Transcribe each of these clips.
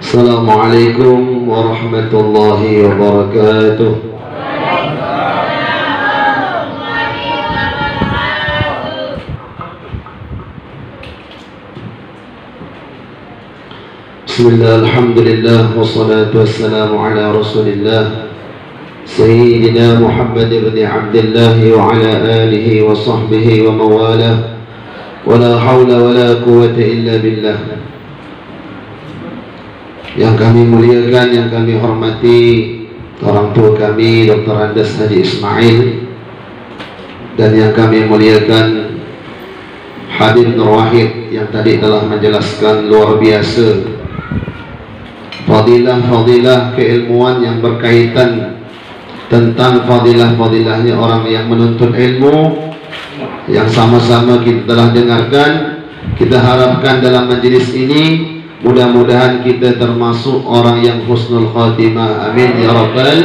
Assalamualaikum warahmatullahi wabarakatuh. Bismillah, alhamdulillah, wassalatu wassalamu ala rasulillah Sayyidina Muhammad ibn Abdullah wa ala alihi wa sahbihi wa mawalah. Wa la hawla wa la quwwata illa billah. Yang kami muliakan, yang kami hormati orang tua kami Dr. Andes Haji Ismail, dan yang kami muliakan Habib Nur Wahid yang tadi telah menjelaskan luar biasa fadilah-fadilah keilmuan yang berkaitan tentang fadilah-fadilahnya orang yang menuntut ilmu, yang sama-sama kita telah dengarkan. Kita harapkan dalam majlis ini mudah-mudahan kita termasuk orang yang husnul khatimah. Amin ya rabbal.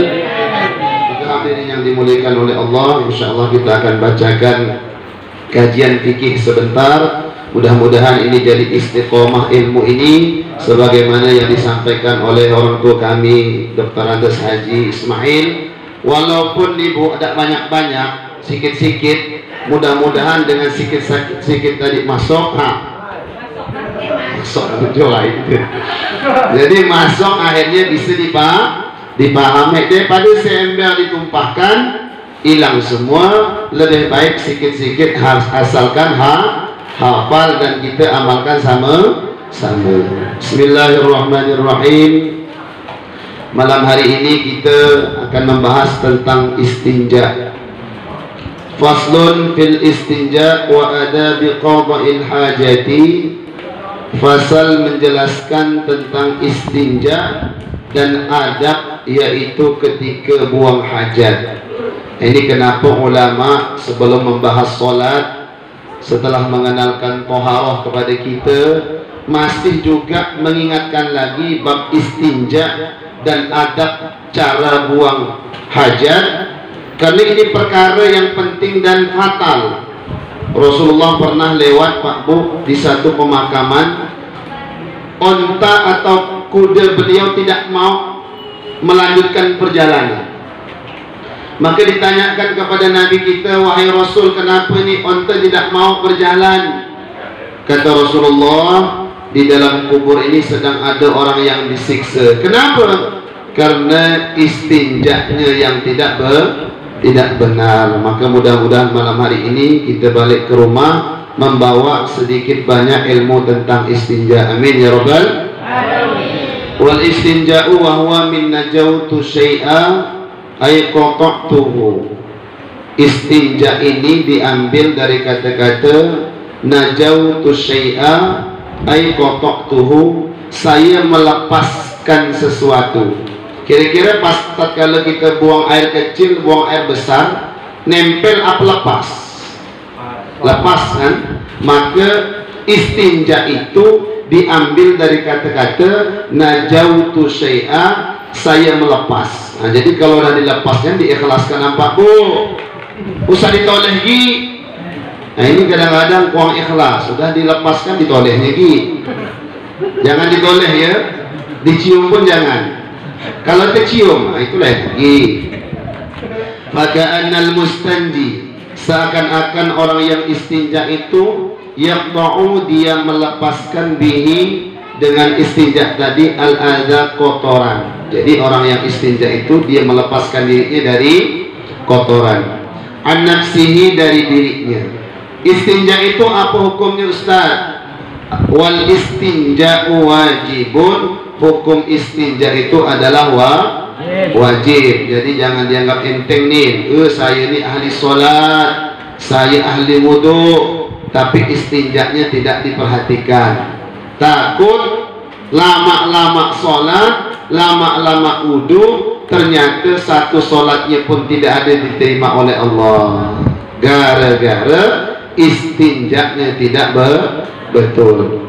Hadirin yang dimuliakan oleh Allah, insyaallah kita akan bacakan kajian fikih sebentar. Mudah-mudahan ini jadi istiqomah ilmu ini sebagaimana yang disampaikan oleh orang tua kami Dr. Andes Haji Ismail. Walaupun ibu ada banyak-banyak, sikit-sikit, mudah-mudahan dengan sikit-sikit tadi masuk jadi masuk akhirnya bisa dipahami. Daripada seember ditumpahkan hilang semua, lebih baik sikit-sikit asalkan hafal dan kita amalkan sama-sama. Bismillahirrahmanirrahim. Malam hari ini kita akan membahas tentang istinja. Faslun fil istinja wa adabi qada'il hajati. Fasal menjelaskan tentang istinja dan adab, yaitu ketika buang hajat. Ini kenapa ulama sebelum membahas solat, setelah mengenalkan toharah kepada kita, masih juga mengingatkan lagi bab istinja dan adab cara buang hajat, karena ini perkara yang penting dan fatal. Rasulullah pernah lewat Pak Bu di satu pemakaman, onta atau kuda beliau tidak mau melanjutkan perjalanan. Maka ditanyakan kepada Nabi kita, wahai Rasul, kenapa ini onta tidak mau berjalan? Kata Rasulullah, di dalam kubur ini sedang ada orang yang disiksa. Kenapa? Karena istinjanya yang tidak benar. Maka mudah-mudahan malam hari ini kita balik ke rumah membawa sedikit banyak ilmu tentang istinja. Amin ya rabbal alamin. Wal istinja'u wa huwa min najawtu syai'a ay qata'tuhu. Istinja ini diambil dari kata-kata najawtu syai'a ay qata'tuhu, saya melepaskan sesuatu. Kira-kira pas tatkala kita buang air kecil, buang air besar, nempel apa lepas? Lepas kan? Maka istinja itu diambil dari kata-kata najautu syai'a, saya melepas. Nah, jadi kalau sudah dilepasnya diikhlaskan, nampak Bu, usah ditoleh lagi. Nah, ini kadang-kadang kurang ikhlas, sudah dilepaskan ditoleh lagi. Jangan ditoleh ya, dicium pun jangan. Kalau tercium, itulah lagi. Maka annal mustanji, seakan-akan orang yang istinja itu yaqta'u, dia melepaskan bihi, dengan istinja tadi, al-adha, kotoran. Jadi orang yang istinja itu dia melepaskan dirinya dari kotoran, an nafsihi, dari dirinya. Istinja itu apa hukumnya Ustaz? Wal istinja'u wajibun. Hukum istinja itu adalah wajib. Jadi jangan dianggap enteng nih, saya ini ahli sholat, saya ahli wudhu, tapi istinjanya tidak diperhatikan. Takut lama-lama sholat, lama-lama wudhu, ternyata satu sholatnya pun tidak ada diterima oleh Allah, gara-gara istinjanya tidak betul.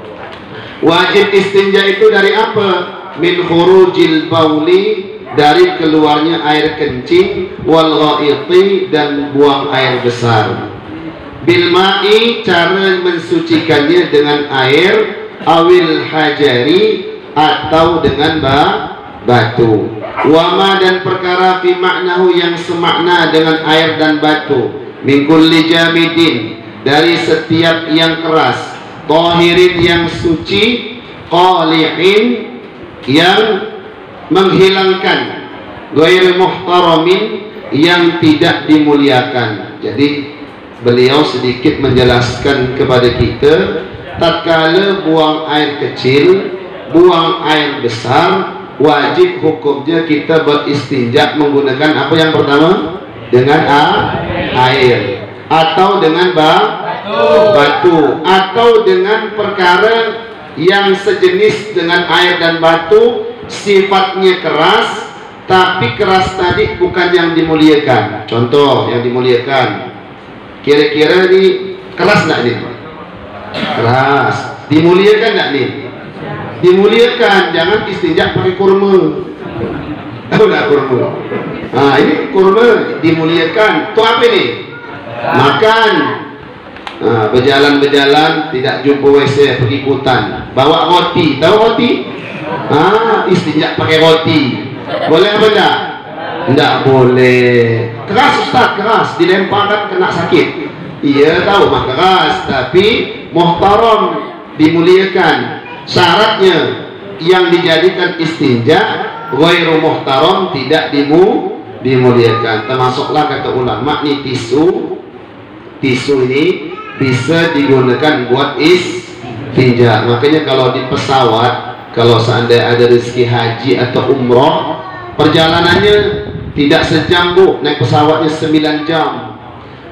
Wajib istinja itu dari apa? Min khurujil bauli, dari keluarnya air kencing, wal ghaiti, dan buang air besar. Bil ma'i, cara mensucikannya dengan air, awil hajari, atau dengan batu. Wama dan perkara fi maknahu yang semakna dengan air dan batu. Min kulli jamidin, dari setiap yang keras, tahirin yang suci, qali'in yang menghilangkan, ghairi muhtaramin yang tidak dimuliakan. Jadi beliau sedikit menjelaskan kepada kita, tatkala buang air kecil, buang air besar, wajib hukumnya kita beristinja menggunakan apa yang pertama? Dengan air, atau dengan batu, atau dengan perkara yang sejenis dengan air dan batu, sifatnya keras, tapi keras tadi bukan yang dimuliakan. Contoh yang dimuliakan, kira-kira ini keras enggak nih? Keras. Dimuliakan enggak nih? Dimuliakan. Jangan istinja pakai kurma. Udah kurma. Nah, ini kurma dimuliakan. Itu apa ini? Makan. Nah, berjalan-berjalan tidak jumpa WC, pergi hutan, bawa roti. Tahu roti? Istinja pakai roti. Boleh apa enggak? Enggak boleh. Keras Ustaz, keras, dilemparkan kena sakit. Iya tahu mah keras, tapi muhtaram, dimuliakan. Syaratnya yang dijadikan istinja ghairu muhtaram, tidak dimuliakan. Termasuklah kata ulama nih tisu ini bisa digunakan buat istinja. Makanya kalau di pesawat, kalau seandainya ada rezeki haji atau umroh, perjalanannya tidak sejam bu, naik pesawatnya 9 jam,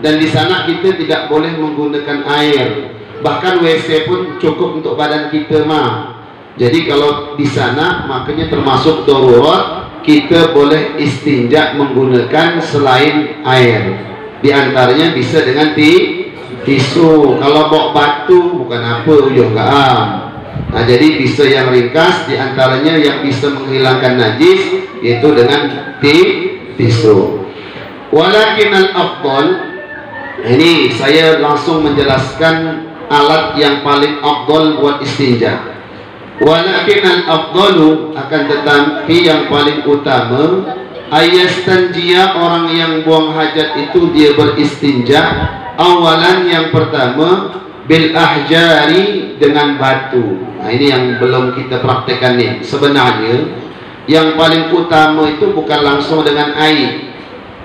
dan di sana kita tidak boleh menggunakan air, bahkan WC pun cukup untuk badan kita mah. Jadi kalau di sana makanya termasuk darurat, kita boleh istinja menggunakan selain air. Di antaranya bisa dengan tisu. Kalau bawa batu bukan apa ujung gaam. Nah, jadi bisa yang ringkas, di antaranya yang bisa menghilangkan najis yaitu dengan tisu. Walakin al-afdal, ini saya langsung menjelaskan alat yang paling afdal buat istinja. Walakin al-afdalu, akan tetapi yang paling utama, ayastanjia, orang yang buang hajat itu dia beristinja awalan, yang pertama, bil ahjari, dengan batu. Nah, ini yang belum kita praktekkan nih. Sebenarnya yang paling utama itu bukan langsung dengan air.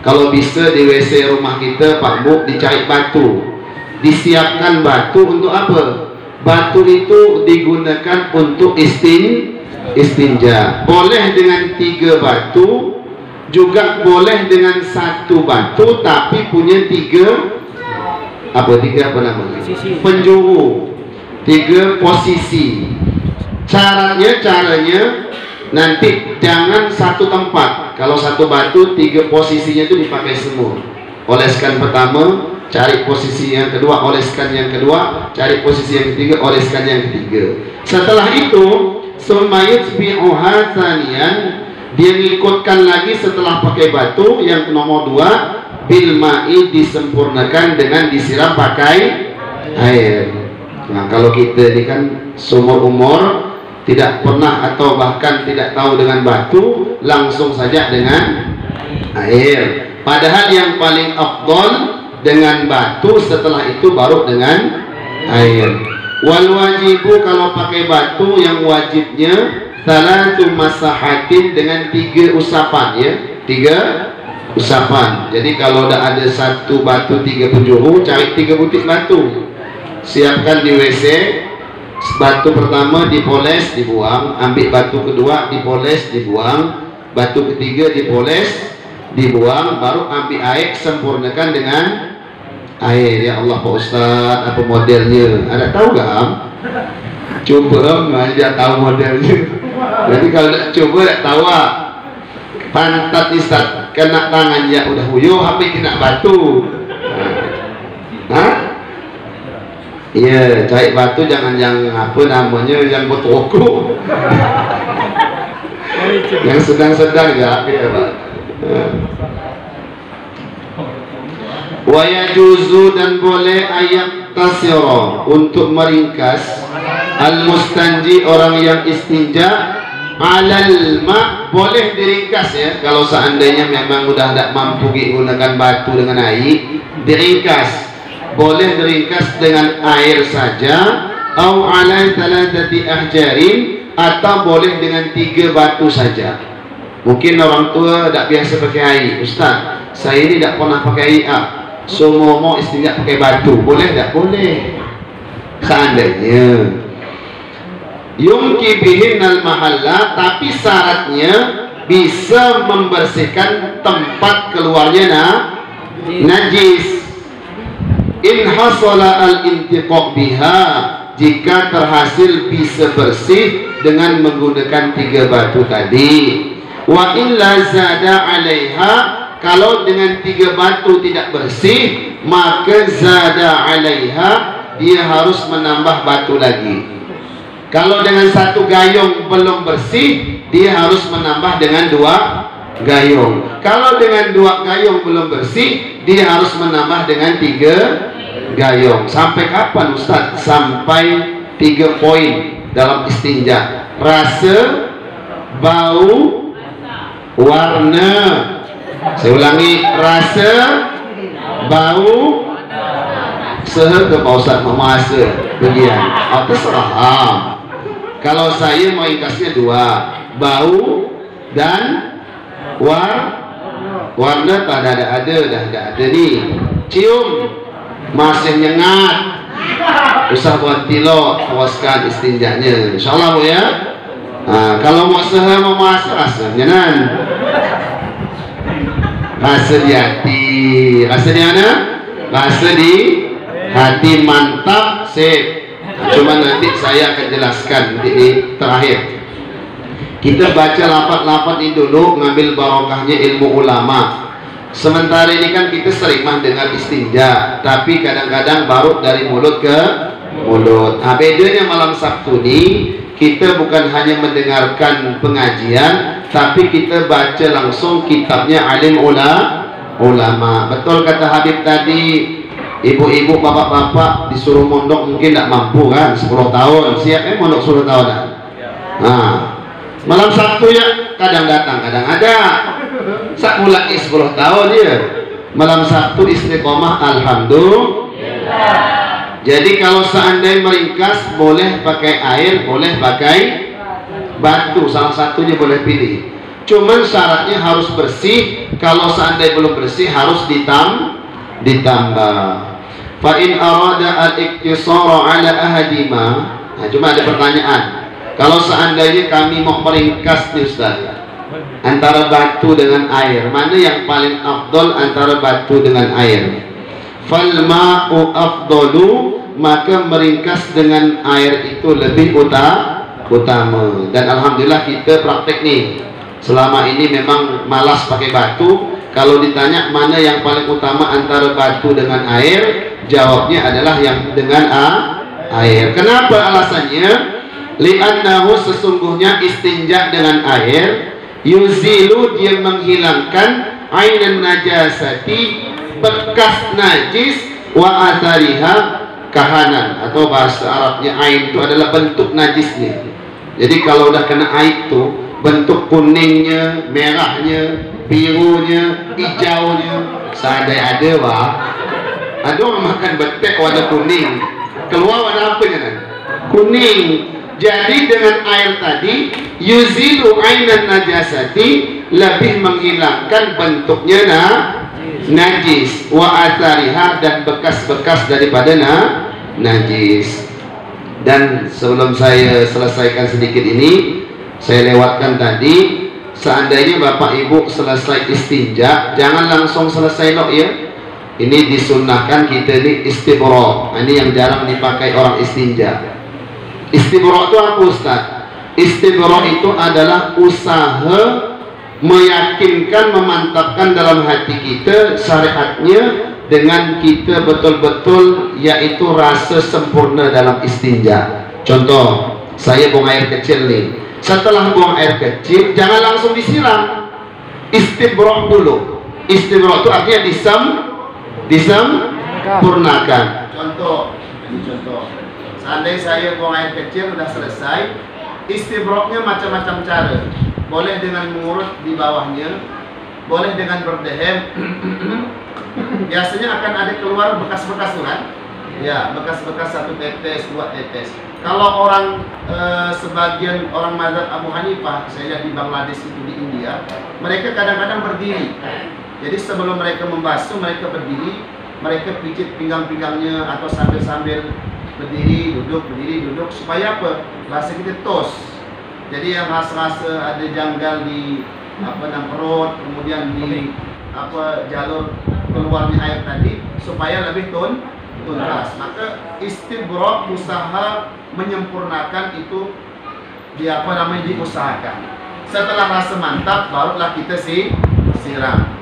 Kalau bisa di WC rumah kita Pak Bu dicari batu, disiapkan batu. Untuk apa? Batu itu digunakan untuk istinja. Boleh dengan 3 batu, juga boleh dengan 1 batu, tapi punya 3 apa namanya? Penjuru, 3 posisi. Caranya nanti jangan satu tempat. Kalau 1 batu, 3 posisinya itu dipakai semua. Oleskan pertama, cari posisi yang kedua, oleskan yang kedua, cari posisi yang ketiga, oleskan yang ketiga. Setelah itu, sumayut bi'uha thaniyan, dia ngikutkan lagi setelah pakai batu. Yang nomor 2, bil ma'i, disempurnakan dengan disiram pakai air. Nah, kalau kita ini kan seumur umur tidak pernah atau bahkan tidak tahu dengan batu, langsung saja dengan air. Padahal yang paling afdal dengan batu, setelah itu baru dengan air. Wal wajibu, kalau pakai batu yang wajibnya salatu masahatin, dengan 3 usapan ya, 3 usapan. Jadi kalau udah ada 1 batu 3 penjuru, cari 3 butir batu, siapkan di WC. Batu pertama dipoles, dibuang, ambil batu kedua, dipoles, dibuang, batu ketiga dipoles, dibuang, baru ambil air, sempurnakan dengan air. Ya Allah Pak Ustaz, apa modelnya? Ada tahu gak Am? Coba aja tahu modelnya. Jadi kalau tak coba tak tahu ah. Pantat Ustaz kena tangan ya udah huyuh, tapi kena batu. Hah? Iya, cari batu jangan yang apa namanya, yang bertoko. Yang sedang-sedang ya, Pak. Wa yajuzu, dan boleh ayat tasiro, untuk meringkas al mustanji, orang yang istinja, alal ma, boleh diringkas ya. Kalau seandainya memang udah tidak mampu gunakan batu dengan air, diringkas. Boleh diringkas dengan air saja, au ala thalathati ahjarin, atau boleh dengan 3 batu saja. Mungkin orang tua tak biasa pakai air. Ustaz, saya ini tak pernah pakai air. So mau istinja pakai batu, boleh tak? Boleh. Seandainya yumki bihin al mahalla, tapi syaratnya bisa membersihkan tempat keluarnya najis. In hasala al intiqaq biha, jika terhasil bisa bersih dengan menggunakan 3 batu tadi. Wa illa zada alaiha, kalau dengan 3 batu tidak bersih, maka zada alaiha, dia harus menambah batu lagi. Kalau dengan 1 gayung belum bersih, dia harus menambah dengan 2 gayung. Kalau dengan 2 gayung belum bersih, dia harus menambah dengan 3 gayung. Sampai kapan Ustaz? Sampai 3 poin dalam istinja: rasa, bau, warna. Saya ulangi: rasa, bau, sehe ke Pak Ustaz mau rasa bagian. Terserah. Kalau saya mau ingkasnya 2, bau dan warna. Tak ada dah ni. Cium, masih nyengat, usah buat pilot, awaskan istinjanya, insyaAllah Bu ya. Kalau mau seha mau rasa jangan rasa di hati. Rasa di mana? Rasa di hati. Mantap, sip. Cuma nanti saya akan jelaskan di terakhir. Kita baca lafaz-lafaz ini dulu, ngambil barokahnya ilmu ulama. Sementara ini kan kita sering dengar istinja, tapi kadang-kadang baru dari mulut ke mulut. Bedanya malam Sabtu ini, kita bukan hanya mendengarkan pengajian, tapi kita baca langsung kitabnya alim ulama. Betul kata Habib tadi, ibu-ibu, bapak-bapak disuruh mondok mungkin tak mampu kan, 10 tahun. Siap mondok 10 tahun kan? Malam Sabtu ya, kadang datang, kadang ada. Sak mulai 10 tahun ya. Malam Sabtu istiqomah, alhamdulillah. Jadi kalau seandainya meringkas, boleh pakai air, boleh pakai batu, salah satunya boleh pilih. Cuman syaratnya harus bersih. Kalau seandainya belum bersih, harus ditambah. Fa in arada al-iktisara ala ahadima. Cuma ada pertanyaan. Kalau seandainya kami mau meringkas nih Ustaz, antara batu dengan air, mana yang paling afdol antara batu dengan air? Fal ma'u afdalu, maka meringkas dengan air itu lebih utama. Dan alhamdulillah kita praktek nih. Selama ini memang malas pakai batu. Kalau ditanya mana yang paling utama antara batu dengan air, jawabnya adalah yang dengan air. Kenapa alasannya? Li'annahu, sesungguhnya istinja dengan air, yuzilu, dia menghilangkan ainan najasati, bekas najis, wa athariha, kahanan, atau bahasa Arabnya ain itu adalah bentuk najisnya. Jadi kalau udah kena air itu, bentuk kuningnya, merahnya, birunya, hijaunya, seadanya ada wah. Ada orang makan betek warna kuning, keluar warna apa kan? Kuning. Jadi dengan air tadi, yuzilu ainan najasati, lebih menghilangkan bentuknya najis, wa athariha, dan bekas-bekas daripada najis. Dan sebelum saya selesaikan sedikit ini, saya lewatkan tadi, seandainya Bapak Ibu selesai istinja, jangan langsung selesai ya. Ini disunnahkan kita ini istibra. Ini yang jarang dipakai orang istinja. Istibra itu apa Ustaz? Istibra itu adalah usaha meyakinkan, memantapkan dalam hati kita syariatnya, dengan kita betul-betul yaitu rasa sempurna dalam istinja. Contoh, saya buang air kecil nih. Setelah buang air kecil, jangan langsung disiram. Istibra dulu. Istibra itu artinya disempurnakan. Contoh, seandainya saya buang air kecil sudah selesai, Istibroknya macam-macam cara. Boleh dengan mengurut di bawahnya, boleh dengan berdehem. Biasanya akan ada keluar bekas-bekas tu kan? Ya, bekas-bekas 1 tetes, 2 tetes. Kalau orang sebagian orang mazhab Abu Hanifah, saya lihat di Bangladesh itu, di India, mereka kadang-kadang berdiri. Jadi sebelum mereka membasuh, mereka berdiri, mereka pijit pinggang-pinggangnya atau sambil-sambil berdiri, duduk, supaya apa? Bahasa kita tos. Jadi yang rasa-rasa ada janggal di perut, kemudian di jalur keluarnya air tadi, supaya lebih tuntas. Maka istibrok, usaha menyempurnakan itu diusahakan. Setelah rasa mantap, barulah kita siram.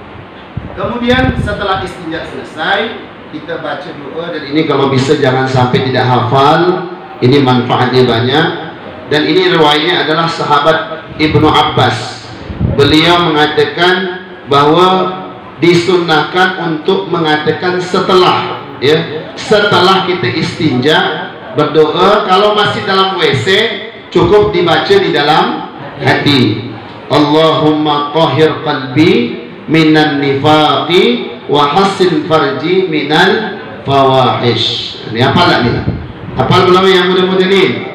Kemudian setelah istinja selesai, kita baca doa, dan ini kalau bisa jangan sampai tidak hafal. Ini manfaatnya banyak. Dan ini riwayatnya adalah sahabat Ibnu Abbas. Beliau mengatakan bahwa disunnahkan untuk mengatakan setelah kita istinja berdoa. Kalau masih dalam WC, cukup dibaca di dalam hati. Allahumma tahhir qalbi minan nifaqi wa hassin farji minal fawahish. Ini hafal tak ni? Hafal belum yang muda-muda ni?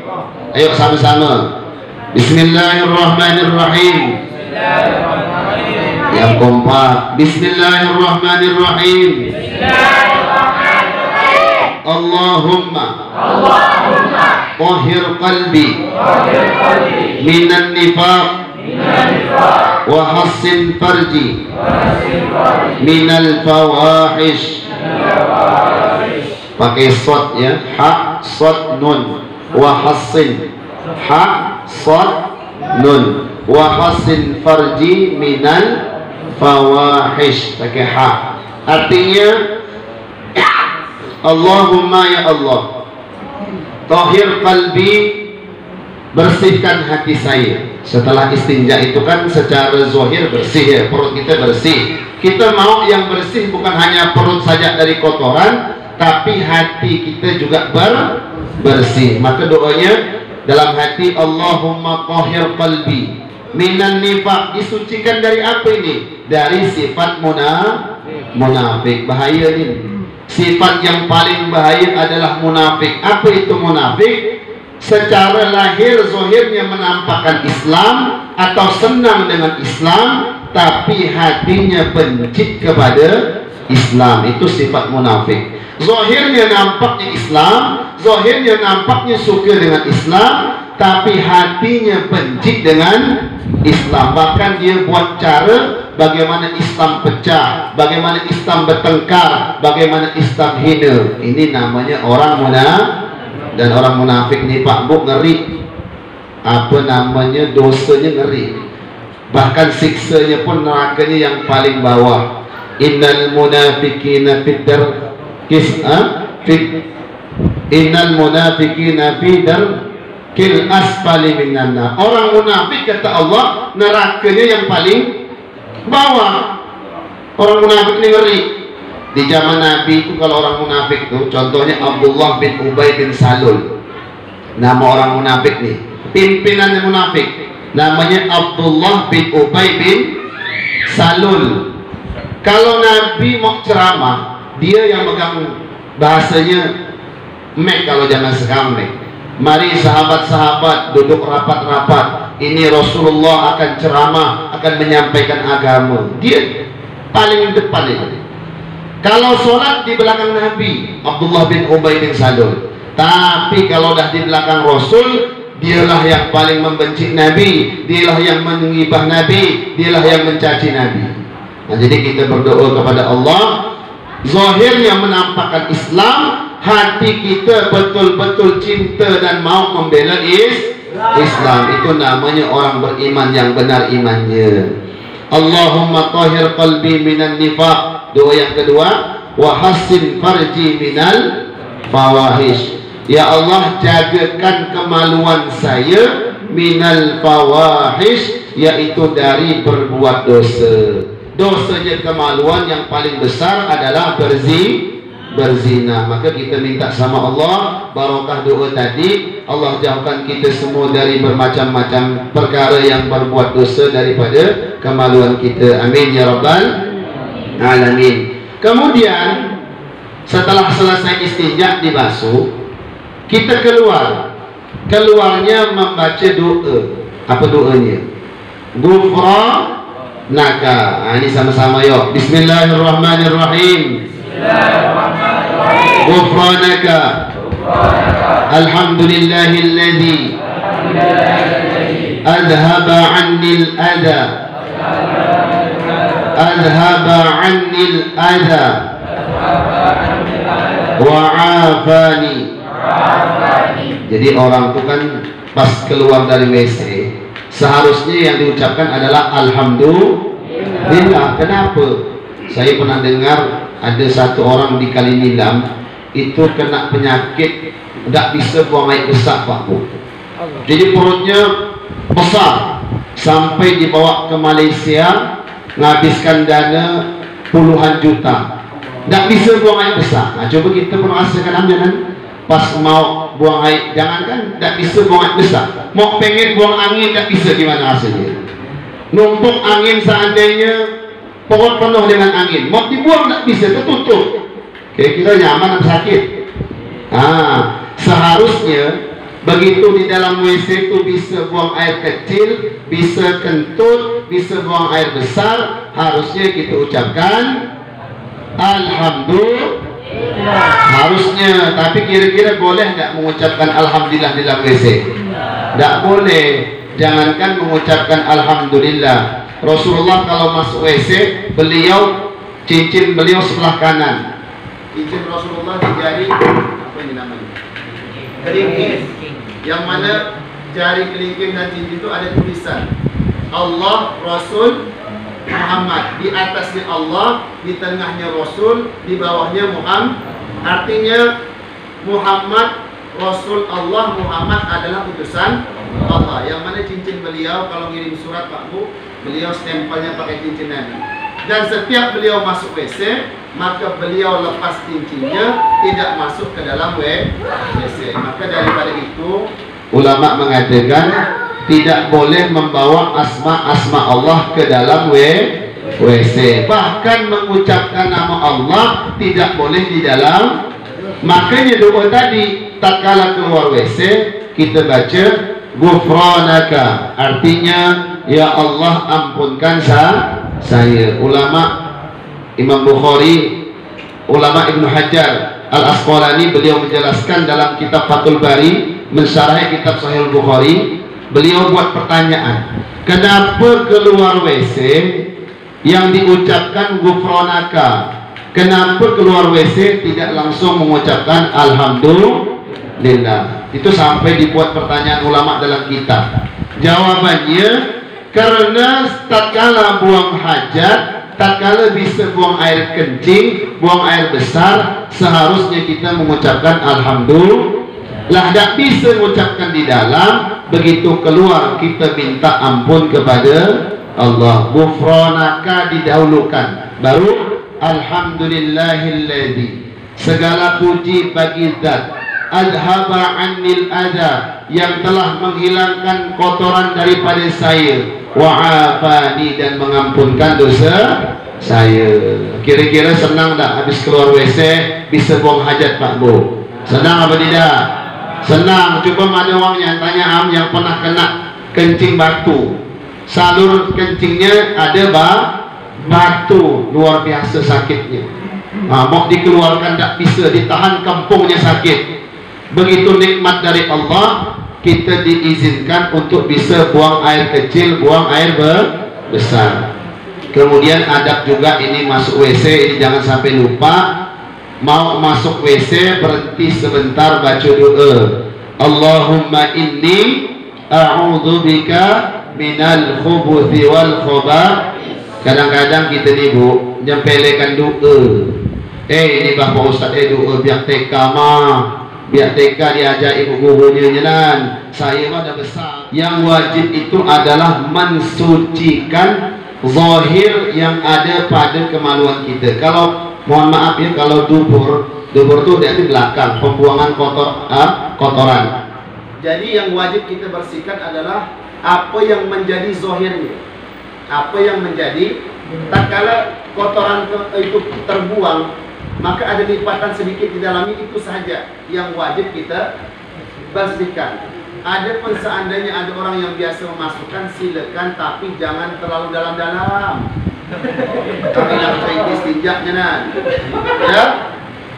Ayo sama-sama. Bismillahirrahmanirrahim. Yang kompak. Bismillahirrahmanirrahim. Allahumma tahhir qalbi minan nifaq wa hassin farji minal fawahish. Pakai sod ya, ha sod nun, wa hassin, ha sod nun, wa hassin farji minal fawahish, pakai ha. Artinya Allahumma ya Allah, tahhir qalbi, bersihkan hati saya. Setelah istinja itu kan secara zahir bersih ya, perut kita bersih. Kita mau yang bersih bukan hanya perut saja dari kotoran, tapi hati kita juga bersih. Maka doanya dalam hati, Allahumma tahhir qalbi minan nifaq, disucikan dari apa ini? Dari sifat munafik. Bahaya ini. Sifat yang paling bahaya adalah munafik. Apa itu munafik? Secara lahir zahirnya menampakkan Islam atau senang dengan Islam, tapi hatinya benci kepada Islam. Itu sifat munafik. Zahirnya nampaknya Islam, zahirnya nampaknya suka dengan Islam, tapi hatinya benci dengan Islam. Bahkan dia buat cara bagaimana Islam pecah, bagaimana Islam bertengkar, bagaimana Islam hina. Ini namanya orang munafik. Dan orang munafik ni Pak Bu ngeri. Apa namanya, dosanya ngeri. Bahkan siksanya pun nerakanya yang paling bawah. Innal munafiqina fid innal munafiqina fi darkil asfali minan nar. Orang munafik kata Allah nerakanya yang paling bawah. Orang munafik ni ngeri. Di zaman Nabi itu kalau orang munafik itu, contohnya Abdullah bin Ubay bin Salul, nama orang munafik nih, pimpinannya munafik, namanya Abdullah bin Ubay bin Salul. Kalau Nabi mau ceramah, dia yang megang bahasanya mek, kalau zaman sekarang mek. Mari sahabat-sahabat duduk rapat-rapat, ini Rasulullah akan ceramah, akan menyampaikan agama. Dia paling depan itu. Kalau sholat di belakang Nabi, Abdullah bin Ubay bin Salul. Tapi kalau dah di belakang Rasul, dialah yang paling membenci Nabi, dialah yang mengibah Nabi, dialah yang mencaci Nabi. Nah, jadi kita berdoa kepada Allah, zahirnya menampakkan Islam, hati kita betul-betul cinta dan mau membela Islam. Itu namanya orang beriman yang benar imannya. Allahumma tahhir qalbi minan nifaq. Doa yang kedua, wa hassin farji minal fawahish. Ya Allah, jagakan kemaluan saya minal fawahish, yaitu dari berbuat dosa. Dosanya kemaluan yang paling besar adalah berzina. Maka kita minta sama Allah barokah doa tadi, Allah jauhkan kita semua dari bermacam-macam perkara yang berbuat dosa daripada kemaluan kita. Amin ya rabbal alamin. Kemudian setelah selesai istinja dibasuh, kita keluarnya membaca doa. Apa doanya? Ghufranaka. Ini sama-sama yuk. Bismillahirrahmanirrahim. Ghufranaka. Alhamdulillahilladzi adhaba 'annil adha. Adhaba 'annil adha wa 'afani. Jadi orang itu kan pas keluar dari WC seharusnya yang diucapkan adalah alhamdulillah. Kenapa? Saya pernah dengar ada satu orang di Kalimilam itu kena penyakit tidak bisa buang air besar, Pak Bu. Jadi perutnya besar sampai dibawa ke Malaysia, menghabiskan dana puluhan juta, tidak bisa buang air besar. Nah, coba kita pun rasakan jangan pas mau buang air, jangankan tidak bisa buang air besar, mau pengen buang angin tidak bisa, gimana rasanya? Numpuk angin seandainya perut penuh dengan angin, mau dibuang tidak bisa, tertutup. Kira-kira nyaman atau sakit? Seharusnya begitu di dalam WC itu bisa buang air kecil, bisa kentut, bisa buang air besar, harusnya kita ucapkan alhamdulillah. Harusnya, tapi kira-kira boleh nggak mengucapkan alhamdulillah di dalam WC? Nggak boleh. Jangankan mengucapkan alhamdulillah, Rasulullah kalau masuk WC, cincin beliau sebelah kanan. Cincin Rasulullah di jari, apa ini namanya? Kelingking. Yang mana jari kelingking dan cincin itu ada tulisan Allah, Rasul, Muhammad. Di atasnya Allah, di tengahnya Rasul, di bawahnya Muhammad. Artinya Muhammad, Rasul Allah, Muhammad adalah utusan Allah. Yang mana cincin beliau kalau ngirim surat Pak Bu, beliau stempelnya pakai cincin Nabi. Dan setiap beliau masuk WC, maka beliau lepas cincinnya, tidak masuk ke dalam WC. Maka daripada itu ulama mengatakan tidak boleh membawa asma-asma Allah ke dalam WC. Bahkan mengucapkan nama Allah tidak boleh di dalam. Makanya doa tadi tatkala keluar WC kita baca Ghufranaka, artinya ya Allah ampunkan saya. Ulama Imam Bukhari, ulama Ibnu Hajar Al-Asqalani, beliau menjelaskan dalam kitab Fathul Bari mensyarahi kitab Sahih Bukhari. Beliau buat pertanyaan, kenapa keluar WC yang diucapkan Ghufranaka? Kenapa keluar WC tidak langsung mengucapkan alhamdulillah? Itu sampai dibuat pertanyaan ulama dalam kitab. Jawabannya, karena tatkala buang hajat, tatkala bisa buang air kencing, buang air besar, seharusnya kita mengucapkan alhamdulillah. Tidak bisa mengucapkan di dalam, begitu keluar kita minta ampun kepada Allah. Ghufranaka didahulukan, baru alhamdulillahilladzi, segala puji bagi zat adhaba 'annil adha, yang telah menghilangkan kotoran daripada saya, wa 'afani, dan mengampunkan dosa saya. Kira-kira senang tak habis keluar WC bisa buang hajat Pak Bu? Senang apa tidak? Senang. Coba ada orang yang tanya yang pernah kena kencing batu, salur kencingnya ada batu, luar biasa sakitnya. Mau dikeluarkan tak bisa, ditahan kampungnya sakit. Begitu nikmat dari Allah, kita diizinkan untuk bisa buang air kecil, buang air besar. Kemudian adab juga ini masuk WC, ini jangan sampai lupa. Mau masuk WC berhenti sebentar baca doa. Allahumma inni a'udzubika minal khubuthi wal khaba'ith. Kadang-kadang kita ni Bu nyempelekan doa. Ini Bapak Ustaz doa biar TK mah, biar TK diajak ibu gurunya nyelan. Saya mah dah besar. Yang wajib itu adalah mensucikan zahir yang ada pada kemaluan kita. Kalau mohon maaf ya, kalau dubur Dubur itu di belakang, pembuangan kotoran. Jadi yang wajib kita bersihkan adalah apa yang menjadi zahirnya. Apa yang menjadi, tak kala kotoran itu terbuang, maka ada lipatan sedikit di dalamnya, itu saja yang wajib kita bersihkan. Adapun seandainya ada orang yang biasa memasukkan, silakan, tapi jangan terlalu dalam-dalam. Kami nak cari istinjaknya nan. Ya.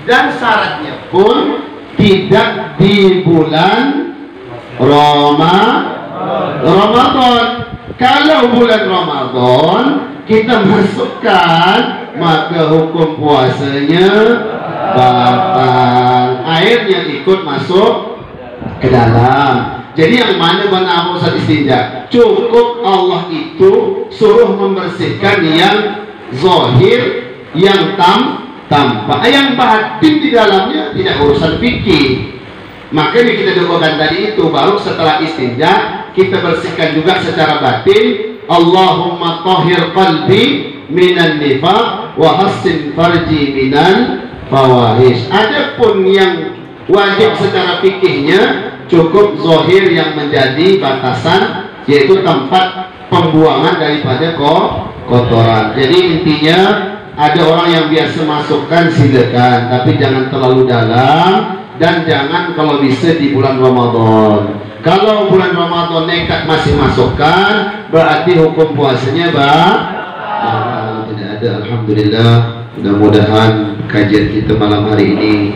Dan syaratnya pun tidak di bulan Ramadan. Kalau bulan Ramadan kita masukkan, maka hukum puasanya batal. Airnya ikut masuk ke dalam. Jadi yang mana benar Ustaz istinja? Cukup Allah itu suruh membersihkan yang zahir, yang tampak, yang batin di dalamnya tidak urusan fikih. Makanya kita doakan tadi itu, baru setelah istinja kita bersihkan juga secara batin. Allahumma tahhir qalbi minan nifaq wa hassin farji minan fawahish. Adapun yang wajib secara fikihnya cukup zahir yang menjadi batasan, yaitu tempat pembuangan daripada kotoran. Jadi intinya ada orang yang biasa masukkan, silakan, tapi jangan terlalu dalam, dan jangan kalau bisa di bulan Ramadan. Kalau bulan Ramadan nekat masih masukkan, berarti hukum puasanya tidak ada. Alhamdulillah, mudah-mudahan kajian kita malam hari ini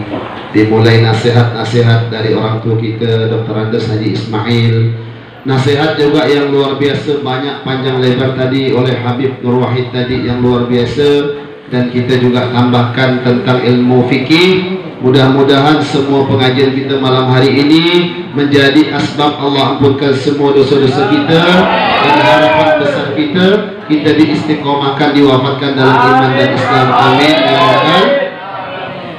dimulai nasihat-nasihat dari orang tua kita Dr. Andes Haji Ismail, nasihat juga yang luar biasa, banyak panjang lebar tadi oleh Habib Nur Wahid tadi yang luar biasa, dan kita juga tambahkan tentang ilmu fikih. Mudah-mudahan semua pengajian kita malam hari ini menjadi asbab Allah ampunkan semua dosa-dosa kita, dan harapan besar kita diistiqomahkan, diwafatkan dalam iman dan Islam. Amin ya rabbal.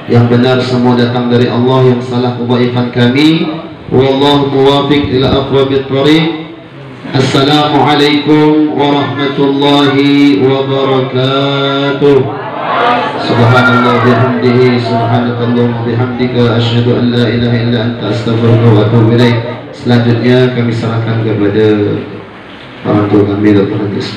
Yang benar semua datang dari Allah, yang salah kebaikan kami. Wallahu muwafiq ila aqrabit thariq. Assalamualaikum warahmatullahi wabarakatuh. Subhanallah bihamdihi, subhanakallah bihamdika, asyhadu an la ilaha illa anta, astaghfiruka wa atubu ilaik. Selanjutnya kami serahkan kepada orang tua kami Dr. Andes.